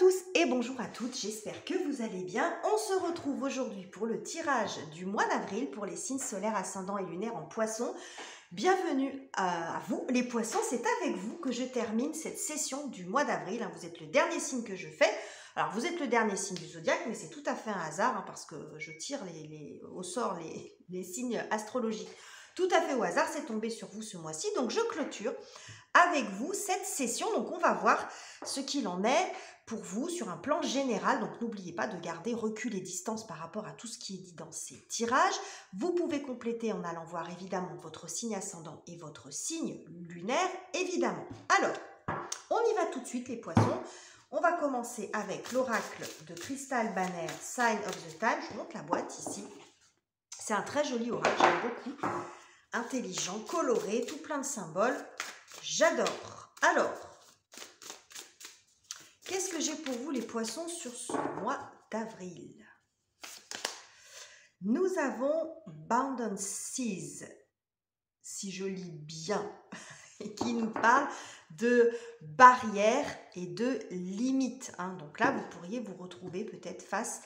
tous et bonjour à toutes, j'espère que vous allez bien. On se retrouve aujourd'hui pour le tirage du mois d'avril pour les signes solaires, ascendants et lunaires en poisson. Bienvenue à vous les poissons, c'est avec vous que je termine cette session du mois d'avril. Vous êtes le dernier signe que je fais. Alors vous êtes le dernier signe du zodiaque, mais c'est tout à fait un hasard parce que je tire au sort les signes astrologiques. Tout à fait au hasard, c'est tombé sur vous ce mois-ci, donc je clôture avec vous cette session. Donc on va voir ce qu'il en est pour vous sur un plan général. Donc n'oubliez pas de garder recul et distance par rapport à tout ce qui est dit dans ces tirages. Vous pouvez compléter en allant voir évidemment votre signe ascendant et votre signe lunaire évidemment. Alors, on y va tout de suite les poissons. On va commencer avec l'oracle de Crystal Banner, Sign of the Time. Je vous montre la boîte ici. C'est un très joli oracle, j'aime beaucoup. Intelligent, coloré, tout plein de symboles. J'adore. Alors, qu'est-ce que j'ai pour vous les poissons sur ce mois d'avril? Nous avons Bound Seas, si je lis bien, qui nous parle de barrières et de limites. Donc là, vous pourriez vous retrouver peut-être face...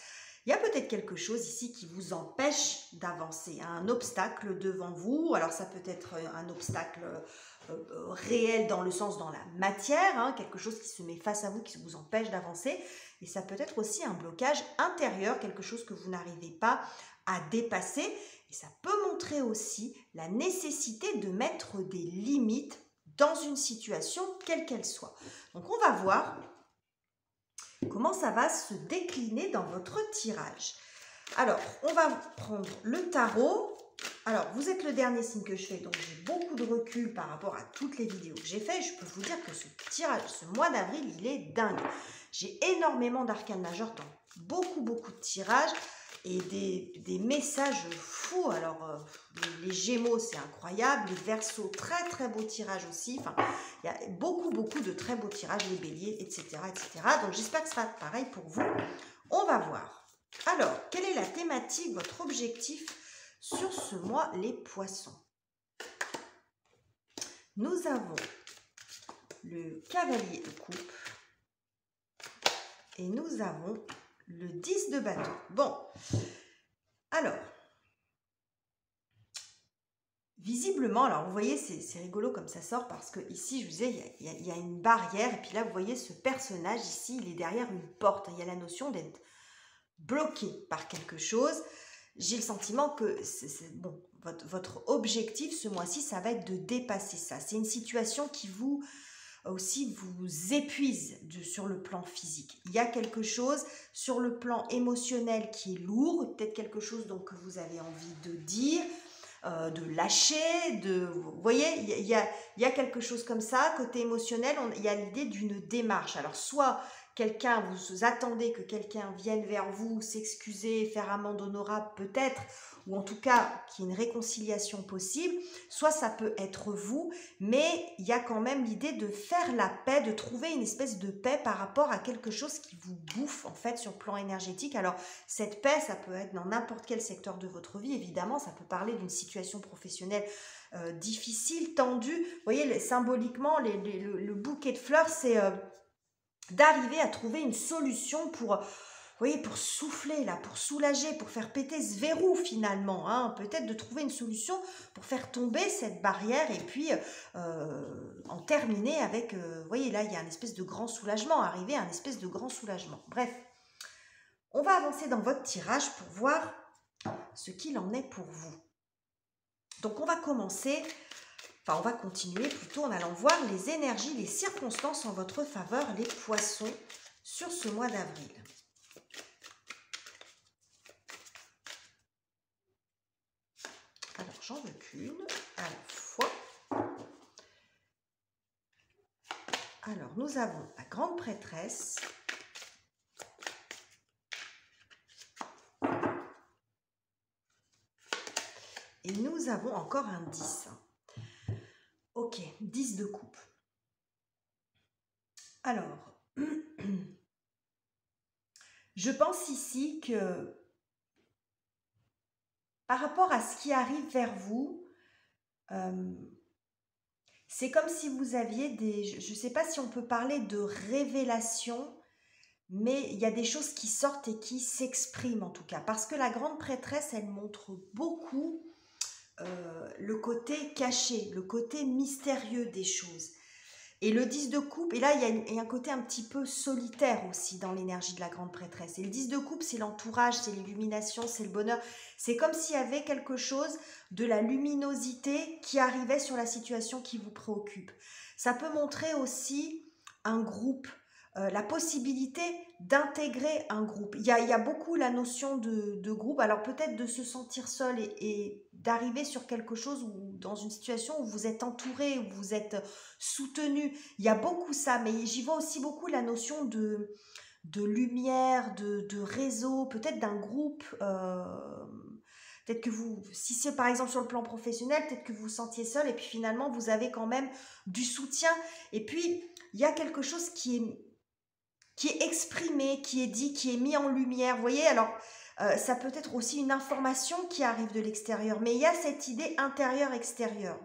Il y a peut-être quelque chose ici qui vous empêche d'avancer, un obstacle devant vous. Alors ça peut être un obstacle réel dans le sens dans la matière, quelque chose qui se met face à vous, qui vous empêche d'avancer. Et ça peut être aussi un blocage intérieur, quelque chose que vous n'arrivez pas à dépasser. Et ça peut montrer aussi la nécessité de mettre des limites dans une situation quelle qu'elle soit. Donc on va voir comment ça va se décliner dans votre tirage. Alors, on va prendre le tarot. Alors, vous êtes le dernier signe que je fais, donc j'ai beaucoup de recul par rapport à toutes les vidéos que j'ai faites. Je peux vous dire que ce tirage, ce mois d'avril, il est dingue. J'ai énormément d'arcanes majeures dans beaucoup de tirages et des messages fous. Alors, les Gémeaux, c'est incroyable. Les Verseaux, très beau tirage aussi. Enfin, il y a beaucoup de très beaux tirages, les Béliers, etc. Donc, j'espère que ce sera pareil pour vous. On va voir. Alors, quelle est la thématique, votre objectif sur ce mois, les poissons? Nous avons le cavalier de coupe et nous avons le 10 de bâton. Bon, alors, visiblement, alors vous voyez, c'est rigolo comme ça sort parce que ici, je vous disais, il y a une barrière et puis là, vous voyez ce personnage ici, il est derrière une porte. Il y a la notion d'être bloqué par quelque chose. J'ai le sentiment que bon, votre objectif ce mois-ci, ça va être de dépasser ça. C'est une situation qui vous épuise sur le plan physique. Il y a quelque chose sur le plan émotionnel qui est lourd, peut-être quelque chose donc, que vous avez envie de dire, de lâcher, vous voyez, il y a quelque chose comme ça. Côté émotionnel, il y a l'idée d'une démarche. Alors, soit vous attendez que quelqu'un vienne vers vous, s'excuser, faire amende honorable peut-être, ou en tout cas qu'il y ait une réconciliation possible, soit ça peut être vous, mais il y a quand même l'idée de faire la paix, de trouver une espèce de paix par rapport à quelque chose qui vous bouffe en fait sur le plan énergétique. Alors cette paix, ça peut être dans n'importe quel secteur de votre vie, évidemment, ça peut parler d'une situation professionnelle difficile, tendue. Vous voyez, symboliquement, le bouquet de fleurs, c'est... d'arriver à trouver une solution pour, vous voyez, pour souffler là, pour soulager, pour faire péter ce verrou finalement, peut-être de trouver une solution pour faire tomber cette barrière et puis en terminer avec, vous voyez là, il y a un espèce de grand soulagement, arriver à un espèce de grand soulagement. Bref, on va avancer dans votre tirage pour voir ce qu'il en est pour vous. Donc on va commencer... Enfin, on va continuer plutôt en allant voir les énergies, les circonstances en votre faveur, les poissons, sur ce mois d'avril. Alors, j'en veux qu'une à la fois. Alors, nous avons la grande prêtresse. Et nous avons encore un 10. Ok, 10 de coupe. Alors, je pense ici que par rapport à ce qui arrive vers vous, c'est comme si vous aviez je ne sais pas si on peut parler de révélation, mais il y a des choses qui sortent et qui s'expriment en tout cas. Parce que la grande prêtresse, elle montre beaucoup le côté caché, le côté mystérieux des choses. Et le 10 de coupe, et là il y a un côté un petit peu solitaire aussi dans l'énergie de la grande prêtresse. Et le 10 de coupe, c'est l'entourage, c'est l'illumination, c'est le bonheur. C'est comme s'il y avait quelque chose de la luminosité qui arrivait sur la situation qui vous préoccupe. Ça peut montrer aussi un groupe, la possibilité d'intégrer un groupe. Il y a beaucoup la notion de groupe, alors peut-être de se sentir seul et d'arriver sur quelque chose ou dans une situation où vous êtes entouré, où vous êtes soutenu. Il y a beaucoup ça, mais j'y vois aussi beaucoup la notion de lumière, de réseau, peut-être d'un groupe. Peut-être que vous, si c'est par exemple sur le plan professionnel, peut-être que vous vous sentiez seul et puis finalement vous avez quand même du soutien. Et puis il y a quelque chose qui est exprimé, qui est dit, qui est mis en lumière. Vous voyez, alors ça peut être aussi une information qui arrive de l'extérieur, mais il y a cette idée intérieure-extérieure.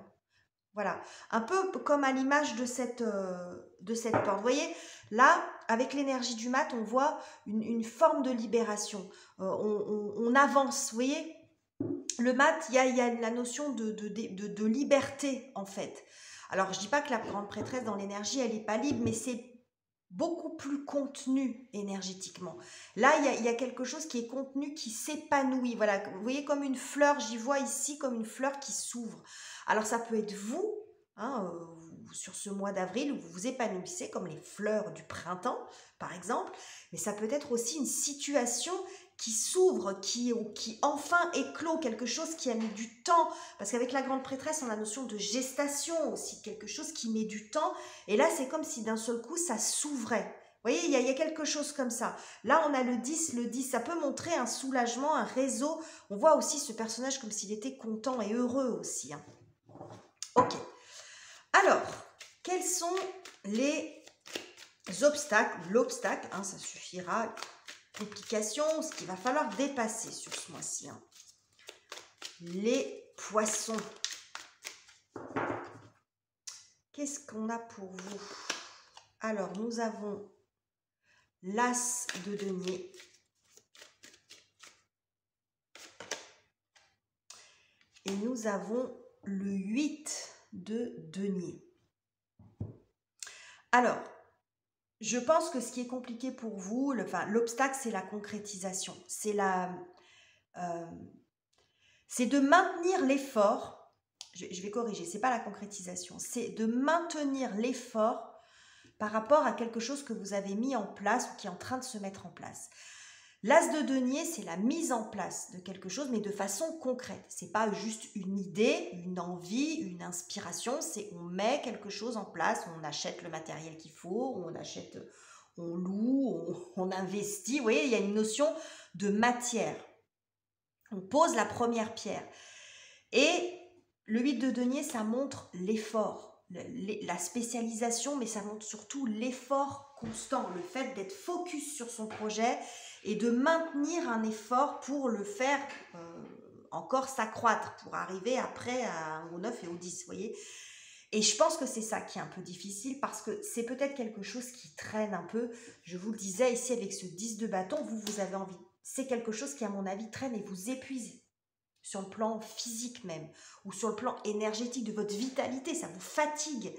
Voilà, un peu comme à l'image de cette porte. Vous voyez, là, avec l'énergie du mat, on voit une forme de libération. On avance, vous voyez. Le mat, il y a la notion de liberté, en fait. Alors, je ne dis pas que la grande prêtresse dans l'énergie, elle n'est pas libre, mais c'est beaucoup plus contenu énergétiquement. Là, il y a quelque chose qui est contenu, qui s'épanouit. Voilà, vous voyez comme une fleur, j'y vois ici comme une fleur qui s'ouvre. Alors, ça peut être vous, hein, sur ce mois d'avril, où vous vous épanouissez comme les fleurs du printemps, par exemple, mais ça peut être aussi une situation qui s'ouvre, qui enfin éclot, quelque chose qui a mis du temps, parce qu'avec la grande prêtresse, on a la notion de gestation aussi, quelque chose qui met du temps, et là, c'est comme si d'un seul coup, ça s'ouvrait. Vous voyez, il y a quelque chose comme ça. Là, on a le 10, ça peut montrer un soulagement, un réseau. On voit aussi ce personnage comme s'il était content et heureux aussi. Hein. Ok. Alors, quels sont les obstacles, l'obstacle, hein, ça suffira, complications, ce qu'il va falloir dépasser sur ce mois-ci. Hein. Les poissons. Qu'est-ce qu'on a pour vous? Alors, nous avons l'As de denier. Et nous avons le 8 de denier. Alors, je pense que ce qui est compliqué pour vous, l'obstacle, c'est la concrétisation. C'est de maintenir l'effort. Je vais corriger, c'est pas la concrétisation. C'est de maintenir l'effort par rapport à quelque chose que vous avez mis en place ou qui est en train de se mettre en place. L'As de denier, c'est la mise en place de quelque chose, mais de façon concrète. C'est pas juste une idée, une envie, une inspiration. C'est on met quelque chose en place, on achète le matériel qu'il faut, on loue, on investit. Vous voyez, il y a une notion de matière. On pose la première pierre. Et le 8 de denier, ça montre l'effort. La spécialisation, mais ça montre surtout l'effort constant, le fait d'être focus sur son projet et de maintenir un effort pour le faire encore s'accroître, pour arriver après au 9 et au 10, vous voyez. Et je pense que c'est ça qui est un peu difficile parce que c'est peut-être quelque chose qui traîne un peu. Je vous le disais ici avec ce 10 de bâton, vous avez envie. C'est quelque chose qui, à mon avis, traîne et vous épuise. Sur le plan physique même, ou sur le plan énergétique de votre vitalité, ça vous fatigue.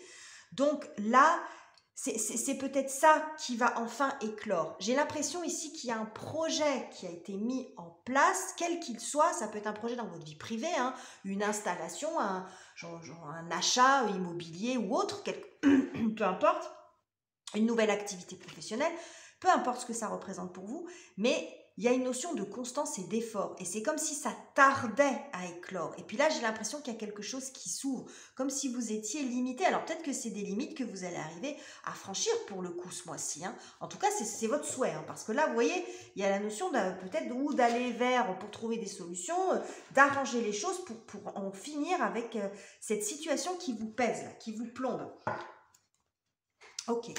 Donc là, c'est peut-être ça qui va enfin éclore. J'ai l'impression ici qu'il y a un projet qui a été mis en place, quel qu'il soit, ça peut être un projet dans votre vie privée, hein, une installation, un achat immobilier ou autre, peu importe, une nouvelle activité professionnelle, peu importe ce que ça représente pour vous, mais il y a une notion de constance et d'effort. Et c'est comme si ça tardait à éclore. Et puis là, j'ai l'impression qu'il y a quelque chose qui s'ouvre, comme si vous étiez limité. Alors peut-être que c'est des limites que vous allez arriver à franchir pour le coup ce mois-ci. Hein. En tout cas, c'est votre souhait. Hein, parce que là, vous voyez, il y a la notion peut-être ou d'aller vers pour trouver des solutions, d'arranger les choses pour en finir avec cette situation qui vous pèse, là, qui vous plombe. Ok.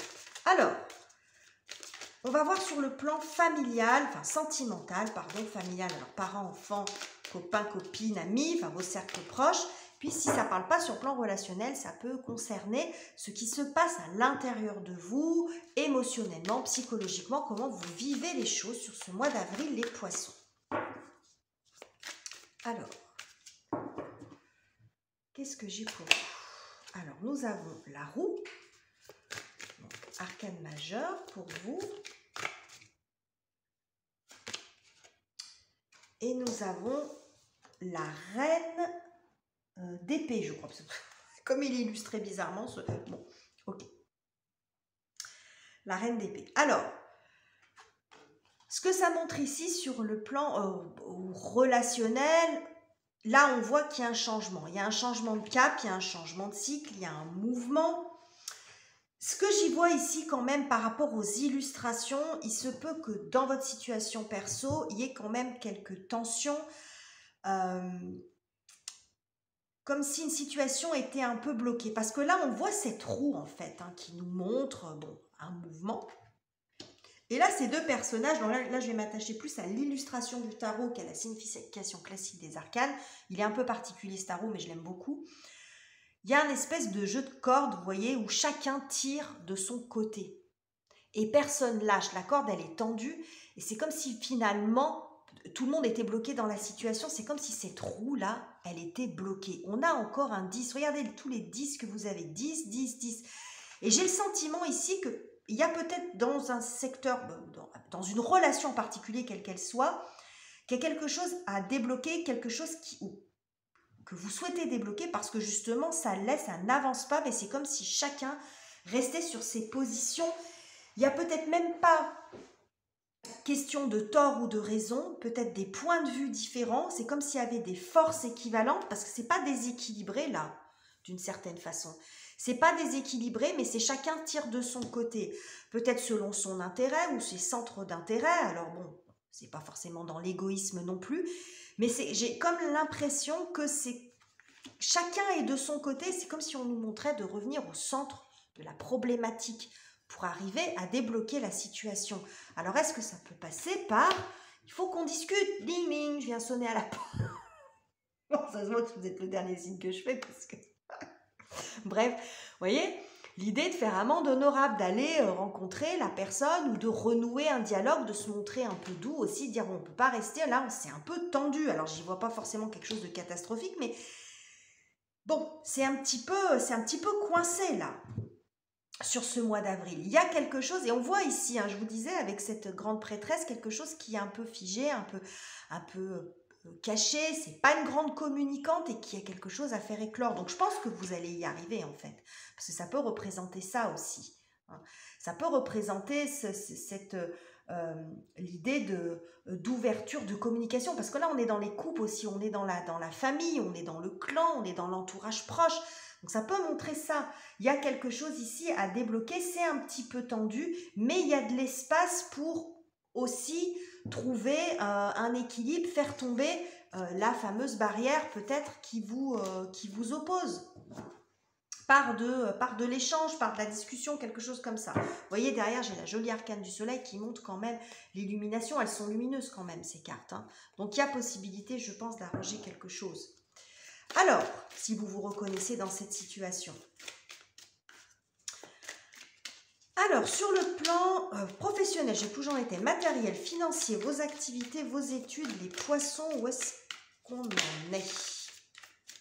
Alors... on va voir sur le plan familial, enfin sentimental, pardon, familial, alors parents, enfants, copains, copines, amis, enfin vos cercles proches. Puis si ça ne parle pas sur le plan relationnel, ça peut concerner ce qui se passe à l'intérieur de vous, émotionnellement, psychologiquement, comment vous vivez les choses sur ce mois d'avril, les poissons. Alors, qu'est-ce que j'ai pour vous? Alors, nous avons la roue, donc, arcane majeur pour vous. Et nous avons la reine d'épée, je crois. Comme il est illustré bizarrement. Bon, ok. La reine d'épée. Alors, ce que ça montre ici sur le plan relationnel, là on voit qu'il y a un changement. Il y a un changement de cap, il y a un changement de cycle, il y a un mouvement. Ce que j'y vois ici quand même par rapport aux illustrations, il se peut que dans votre situation perso, il y ait quand même quelques tensions. Comme si une situation était un peu bloquée. Parce que là, on voit cette roue, en fait, hein, qui nous montre un mouvement. Et là, ces deux personnages, donc là, je vais m'attacher plus à l'illustration du tarot qu'à la signification classique des arcanes. Il est un peu particulier, ce tarot, mais je l'aime beaucoup. Il y a une espèce de jeu de cordes, vous voyez, où chacun tire de son côté. Et personne lâche. La corde, elle est tendue. Et c'est comme si, finalement, tout le monde était bloqué dans la situation. C'est comme si cette roue-là, elle était bloquée. On a encore un 10. Regardez tous les 10 que vous avez. 10, 10, 10. Et j'ai le sentiment ici qu'il y a peut-être dans un secteur, dans une relation en particulier, quelle qu'elle soit, qu'il y a quelque chose à débloquer, quelque chose que vous souhaitez débloquer parce que justement, ça n'avance pas. Mais c'est comme si chacun restait sur ses positions. Il n'y a peut-être même pas question de tort ou de raison, peut-être des points de vue différents. C'est comme s'il y avait des forces équivalentes parce que ce n'est pas déséquilibré là, d'une certaine façon. Ce n'est pas déséquilibré, mais c'est chacun tire de son côté. Peut-être selon son intérêt ou ses centres d'intérêt. Alors bon, ce n'est pas forcément dans l'égoïsme non plus, mais j'ai comme l'impression que chacun est de son côté. C'est comme si on nous montrait de revenir au centre de la problématique pour arriver à débloquer la situation. Alors, est-ce que ça peut passer par... Il faut qu'on discute. Ding, ding, je viens sonner à la porte. Bon, ça se voit que vous êtes le dernier signe que je fais parce que... Bref, vous voyez, l'idée de faire amende honorable, d'aller rencontrer la personne ou de renouer un dialogue, de se montrer un peu doux aussi, de dire on ne peut pas rester là, c'est un peu tendu. Alors, j'y vois pas forcément quelque chose de catastrophique, mais bon, c'est un petit peu coincé là. Sur ce mois d'avril, il y a quelque chose, et on voit ici, hein, je vous disais, avec cette grande prêtresse, quelque chose qui est un peu figé, un peu caché, c'est pas une grande communicante et qui a quelque chose à faire éclore. Donc je pense que vous allez y arriver en fait, parce que ça peut représenter ça aussi. Hein. Ça peut représenter l'idée d'ouverture, de communication, parce que là on est dans les couples aussi, on est dans la famille, on est dans le clan, on est dans l'entourage proche. Donc ça peut montrer ça. Il y a quelque chose ici à débloquer, c'est un petit peu tendu, mais il y a de l'espace pour aussi trouver un équilibre, faire tomber la fameuse barrière peut-être qui vous oppose. Par de l'échange, par de la discussion, quelque chose comme ça. Vous voyez, derrière, j'ai la jolie arcane du soleil qui montre quand même l'illumination. Elles sont lumineuses quand même, ces cartes. Hein. Donc, il y a possibilité, je pense, d'arranger quelque chose. Alors, si vous vous reconnaissez dans cette situation. Alors, sur le plan professionnel, j'ai toujours été matériel, financier, vos activités, vos études, les poissons, où est-ce qu'on en est?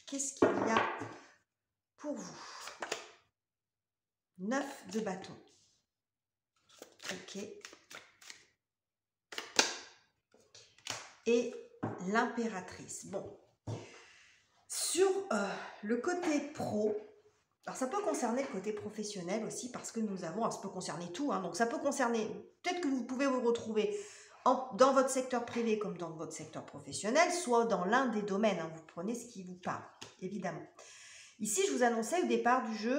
Qu'est-ce qu'il y a pour vous? 9 de bâton. Ok. Et l'impératrice. Bon. Sur le côté pro, alors ça peut concerner le côté professionnel aussi parce que nous avons, alors ça peut concerner tout, hein, donc ça peut concerner, peut-être que vous pouvez vous retrouver dans votre secteur privé comme dans votre secteur professionnel, soit dans l'un des domaines, hein, vous prenez ce qui vous parle, évidemment. Ici, je vous annonçais au départ du jeu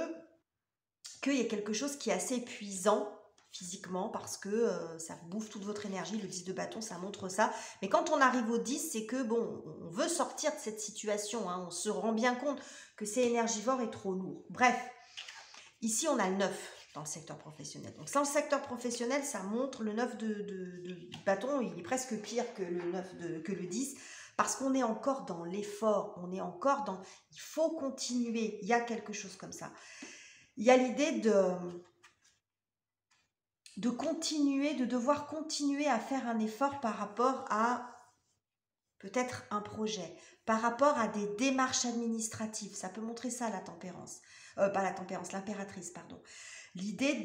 qu'il y a quelque chose qui est assez épuisant physiquement parce que ça bouffe toute votre énergie. Le 10 de bâton, ça montre ça. Mais quand on arrive au 10, c'est que bon, on veut sortir de cette situation. Hein, on se rend bien compte que c'est énergivore et trop lourd. Bref, ici, on a le 9 dans le secteur professionnel. Donc, dans le secteur professionnel, ça montre le 9 de bâton. Il est presque pire que le 9 que le 10 parce qu'on est encore dans l'effort, on est encore dans, il faut continuer, il y a quelque chose comme ça. Il y a l'idée de continuer, de devoir continuer à faire un effort par rapport à peut-être un projet, par rapport à des démarches administratives. Ça peut montrer ça, la tempérance. Pas la tempérance, l'impératrice, pardon. L'idée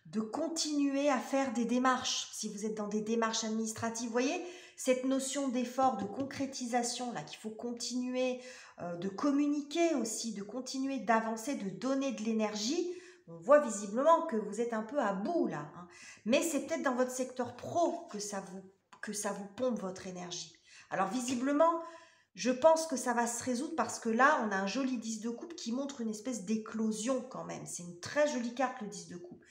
de continuer à faire des démarches, si vous êtes dans des démarches administratives. Vous voyez, cette notion d'effort, de concrétisation, là, qu'il faut continuer, de communiquer aussi, de continuer d'avancer, de donner de l'énergie. On voit visiblement que vous êtes un peu à bout, là. Hein. Mais c'est peut-être dans votre secteur pro que ça vous pompe votre énergie. Alors, visiblement, je pense que ça va se résoudre parce que là, on a un joli 10 de coupe qui montre une espèce d'éclosion quand même. C'est une très jolie carte, le 10 de coupe.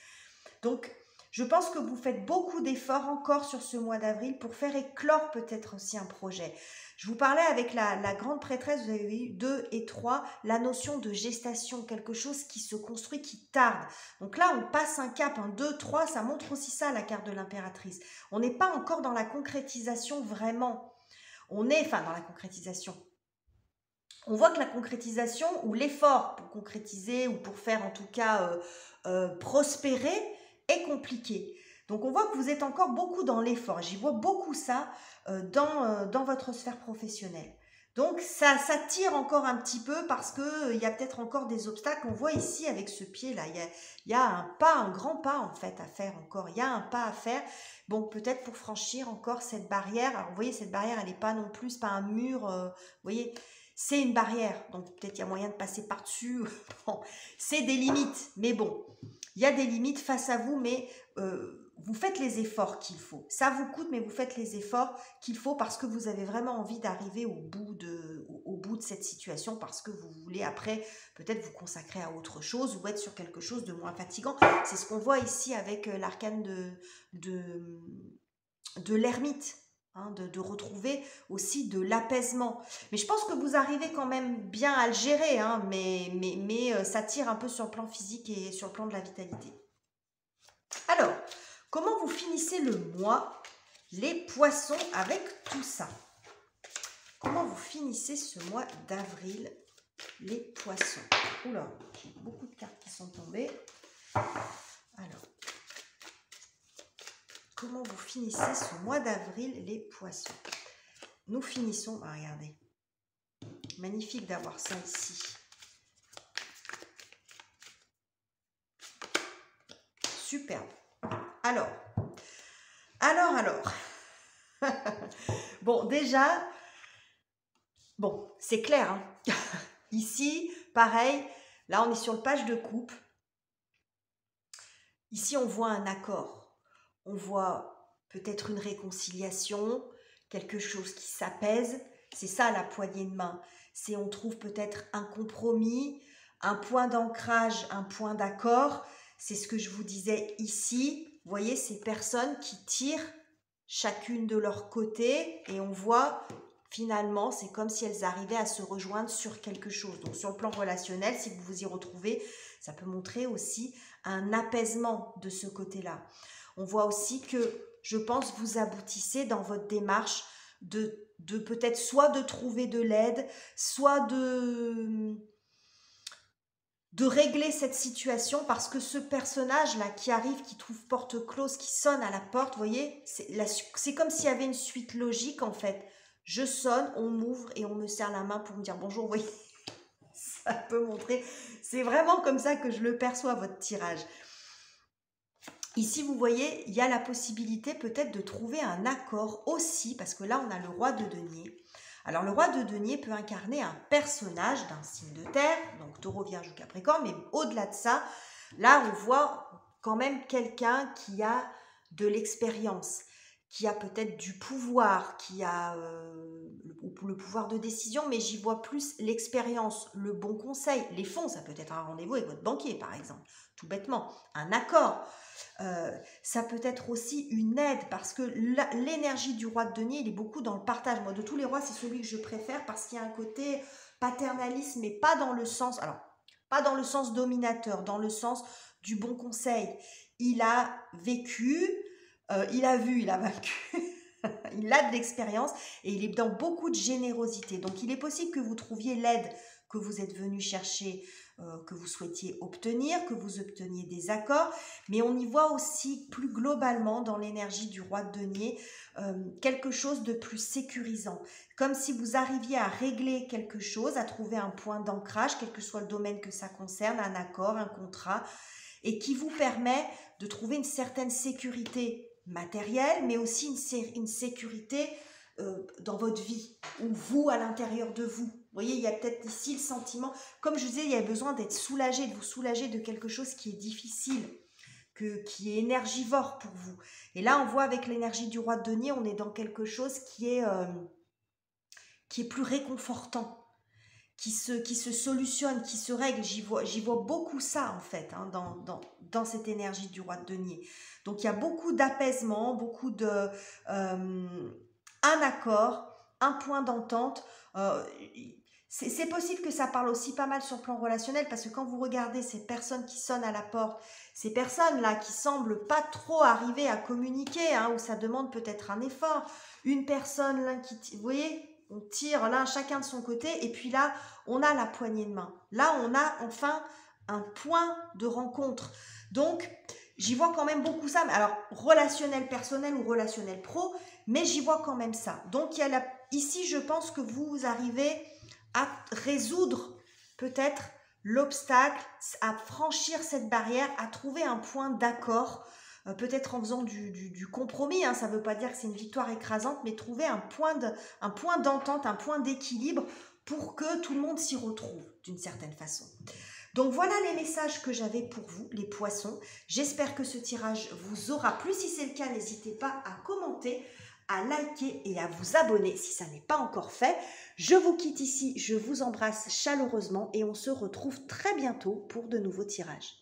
Donc, je pense que vous faites beaucoup d'efforts encore sur ce mois d'avril pour faire éclore peut-être aussi un projet. Je vous parlais avec la grande prêtresse, vous avez eu 2 et 3, la notion de gestation, quelque chose qui se construit, qui tarde. Donc là, on passe un cap, un 2, 3, ça montre aussi ça, la carte de l'impératrice. On n'est pas encore dans la concrétisation vraiment. On est, enfin dans la concrétisation. On voit que la concrétisation ou l'effort pour concrétiser ou pour faire en tout cas prospérer est compliqué. Donc on voit que vous êtes encore beaucoup dans l'effort. J'y vois beaucoup ça dans votre sphère professionnelle. Donc ça tire encore un petit peu parce qu'il y a peut-être encore des obstacles. On voit ici avec ce pied-là, il y a un pas, un grand pas en fait à faire encore. Il y a un pas à faire. Bon, peut-être pour franchir encore cette barrière. Alors vous voyez, cette barrière, elle n'est pas non plus, pas un mur, vous voyez, c'est une barrière. Donc peut-être il y a moyen de passer par-dessus. Bon, c'est des limites, mais bon. Il y a des limites face à vous, mais vous faites les efforts qu'il faut. Ça vous coûte, mais vous faites les efforts qu'il faut parce que vous avez vraiment envie d'arriver au bout de cette situation, parce que vous voulez après peut-être vous consacrer à autre chose ou être sur quelque chose de moins fatigant. C'est ce qu'on voit ici avec l'arcane de l'ermite. Hein, de retrouver aussi de l'apaisement. Mais je pense que vous arrivez quand même bien à le gérer, hein, mais ça tire un peu sur le plan physique et sur le plan de la vitalité. Alors, comment vous finissez le mois, les poissons, avec tout ça? Comment vous finissez ce mois d'avril, les poissons? Oula, j'ai beaucoup de cartes qui sont tombées. Alors, comment vous finissez ce mois d'avril, les poissons? Nous finissons, regardez, magnifique d'avoir ça ici. Superbe. Alors. Bon, déjà, bon, c'est clair. Hein. Ici, pareil, là on est sur le page de coupe. Ici, on voit un accord. On voit peut-être une réconciliation, quelque chose qui s'apaise. C'est ça la poignée de main. C'est on trouve peut-être un compromis, un point d'ancrage, un point d'accord. C'est ce que je vous disais ici. Vous voyez ces personnes qui tirent chacune de leur côté et on voit finalement, c'est comme si elles arrivaient à se rejoindre sur quelque chose. Donc sur le plan relationnel, si vous vous y retrouvez, ça peut montrer aussi un apaisement de ce côté-là. On voit aussi que, je pense, vous aboutissez dans votre démarche de peut-être soit de trouver de l'aide, soit de régler cette situation, parce que ce personnage-là qui arrive, qui trouve porte close, qui sonne à la porte, vous voyez, c'est comme s'il y avait une suite logique en fait. Je sonne, on m'ouvre et on me serre la main pour me dire bonjour, vous voyez, ça peut montrer, c'est vraiment comme ça que je le perçois, votre tirage. Ici, vous voyez, il y a la possibilité peut-être de trouver un accord aussi, parce que là, on a le roi de denier. Alors, le roi de denier peut incarner un personnage d'un signe de terre, donc taureau, vierge ou capricorne, mais au-delà de ça, là, on voit quand même quelqu'un qui a de l'expérience, qui a peut-être du pouvoir, qui a le pouvoir de décision, mais j'y vois plus l'expérience, le bon conseil. Les fonds, ça peut être un rendez-vous avec votre banquier, par exemple, tout bêtement, un accord. Ça peut être aussi une aide, parce que l'énergie du roi de denier, il est beaucoup dans le partage. Moi, de tous les rois, c'est celui que je préfère parce qu'il y a un côté paternaliste, mais pas dans le sens, alors, pas dans le sens dominateur, dans le sens du bon conseil. Il a vécu, il a vu, il a vaincu, il a de l'expérience et il est dans beaucoup de générosité. Donc, il est possible que vous trouviez l'aide que vous êtes venu chercher, que vous souhaitiez obtenir, que vous obteniez des accords, mais on y voit aussi plus globalement dans l'énergie du roi de denier quelque chose de plus sécurisant, comme si vous arriviez à régler quelque chose, à trouver un point d'ancrage, quel que soit le domaine que ça concerne, un accord, un contrat, et qui vous permet de trouver une certaine sécurité matérielle, mais aussi une sécurité dans votre vie, ou vous à l'intérieur de vous. Vous voyez, il y a peut-être ici le sentiment, comme je disais, il y a besoin d'être soulagé, de vous soulager de quelque chose qui est difficile, qui est énergivore pour vous. Et là, on voit avec l'énergie du roi de denier, on est dans quelque chose qui est plus réconfortant, qui se solutionne, qui se règle. J'y vois beaucoup ça en fait, hein, dans cette énergie du roi de denier. Donc il y a beaucoup d'apaisement, beaucoup de un accord, un point d'entente. C'est possible que ça parle aussi pas mal sur le plan relationnel, parce que quand vous regardez ces personnes qui sonnent à la porte, ces personnes-là qui semblent pas trop arriver à communiquer, hein, où ça demande peut-être un effort, une personne là vous voyez, on tire là chacun de son côté, et puis là on a la poignée de main. Là on a enfin un point de rencontre. Donc j'y vois quand même beaucoup ça, alors relationnel personnel ou relationnel pro, mais j'y vois quand même ça. Donc ici je pense que vous arrivez à résoudre peut-être l'obstacle, à franchir cette barrière, à trouver un point d'accord, peut-être en faisant du compromis, hein, ça ne veut pas dire que c'est une victoire écrasante, mais trouver un point d'entente, un point d'équilibre pour que tout le monde s'y retrouve d'une certaine façon. Donc voilà les messages que j'avais pour vous, les poissons. J'espère que ce tirage vous aura plu. Si c'est le cas, n'hésitez pas à commenter, à liker et à vous abonner si ça n'est pas encore fait. Je vous quitte ici, je vous embrasse chaleureusement et on se retrouve très bientôt pour de nouveaux tirages.